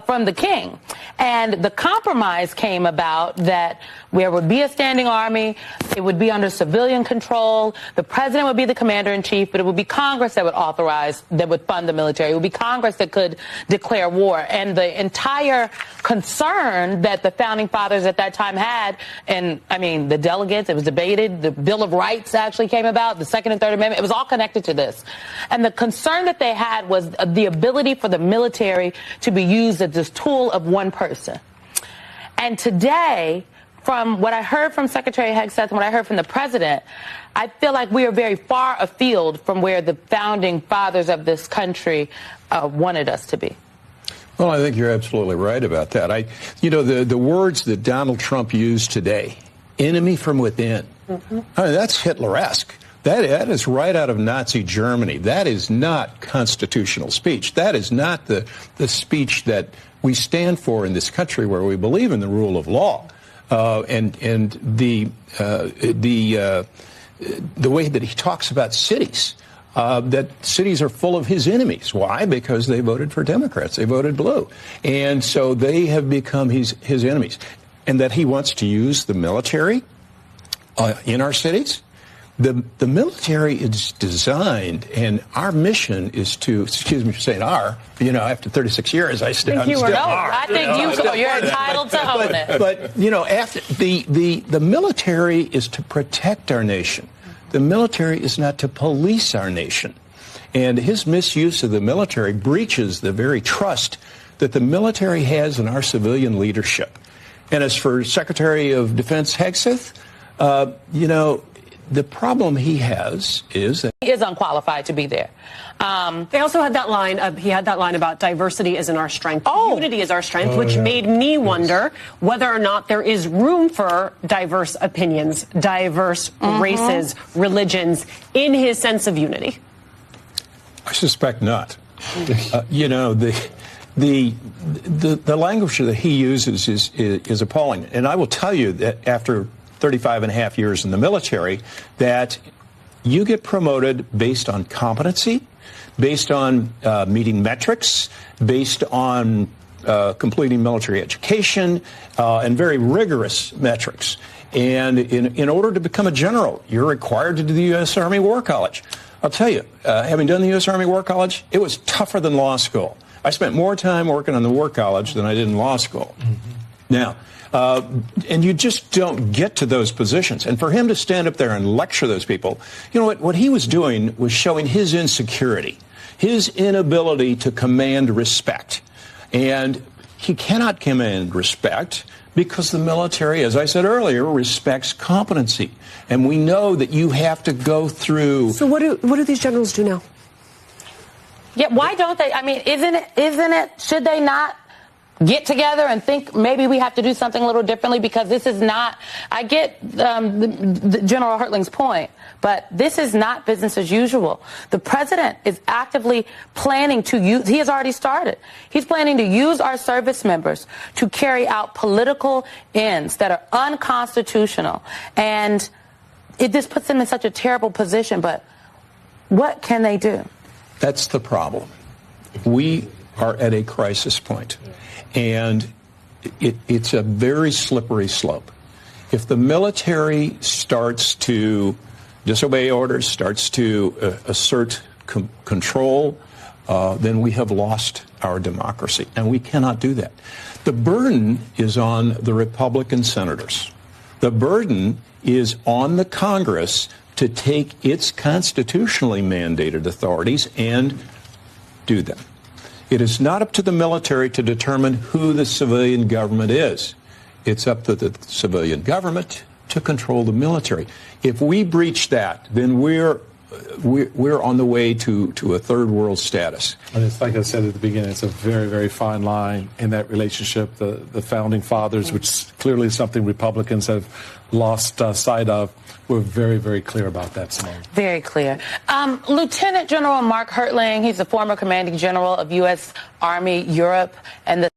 from the king. And the compromise came about that there would be a standing army, it would be under civilian control, the president would be the commander-in-chief, but it would be Congress that would authorize, that would fund the military. It would be Congress that could declare war. And the entire concern that the founding fathers at that time had, and I mean, the delegates, it was debated, the Bill of Rights actually came about, the Second and Third Amendment, it was all connected to this. And the concern that they had was the ability for the military to be used as this tool of one person. And today, from what I heard from Secretary Hegseth and what I heard from the president, I feel like we are very far afield from where the founding fathers of this country wanted us to be. Well, I think you're absolutely right about that. You know, the words that Donald Trump used today, enemy from within, I mean, that's Hitler-esque. That is right out of Nazi Germany. That is not constitutional speech. That is not the speech that we stand for in this country, where we believe in the rule of law. And the way that he talks about cities, that cities are full of his enemies. Why? Because they voted for Democrats. They voted blue. And so they have become his enemies. And that he wants to use the military in our cities. The military is designed, and our mission is to, excuse me for saying you know, after 36 years, I still are. I think you're entitled to own it. But, you know, after the military is to protect our nation. The military is not to police our nation. And his misuse of the military breaches the very trust that the military has in our civilian leadership. And as for Secretary of Defense Hegseth, you know, the problem he has is that he is unqualified to be there. They also had that line, he had that line about diversity isn't our strength, unity is our strength, which made me wonder whether or not there is room for diverse opinions, diverse races, religions, in his sense of unity. I suspect not. You know, the language that he uses is appalling. And I will tell you that after 35 and a half years in the military, that you get promoted based on competency, based on meeting metrics, based on completing military education, and very rigorous metrics. And in order to become a general, you're required to do the U.S. Army War College. I'll tell you, having done the U.S. Army War College, it was tougher than law school. I spent more time working on the War College than I did in law school. Now, and you just don't get to those positions. And for him to stand up there and lecture those people, you know what he was doing was showing his insecurity, his inability to command respect. And he cannot command respect because the military, as I said earlier, respects competency. And we know that you have to go through. So what do these generals do now? Yeah, why don't they? I mean, isn't it, should they not get together and think maybe we have to do something a little differently? Because this is not, I get the General Hertling's point, but this is not business as usual. The president is actively planning to use, he has already started, he's planning to use our service members to carry out political ends that are unconstitutional. And it just puts them in such a terrible position, but what can they do? That's the problem. We are at a crisis point. And it's a very slippery slope. If the military starts to disobey orders, starts to assert control, then we have lost our democracy. And we cannot do that. The burden is on the Republican senators. The burden is on the Congress to take its constitutionally mandated authorities and do them. It is not up to the military to determine who the civilian government is. It's up to the civilian government to control the military. If we breach that, then we're on the way to a third world status. And it's like I said at the beginning, it's a very, very fine line in that relationship. The founding fathers, which clearly is something Republicans have lost sight of, we're very, very clear about that, Simone. Very clear. Lieutenant General Mark Hertling, he's the former commanding general of U.S. Army Europe and the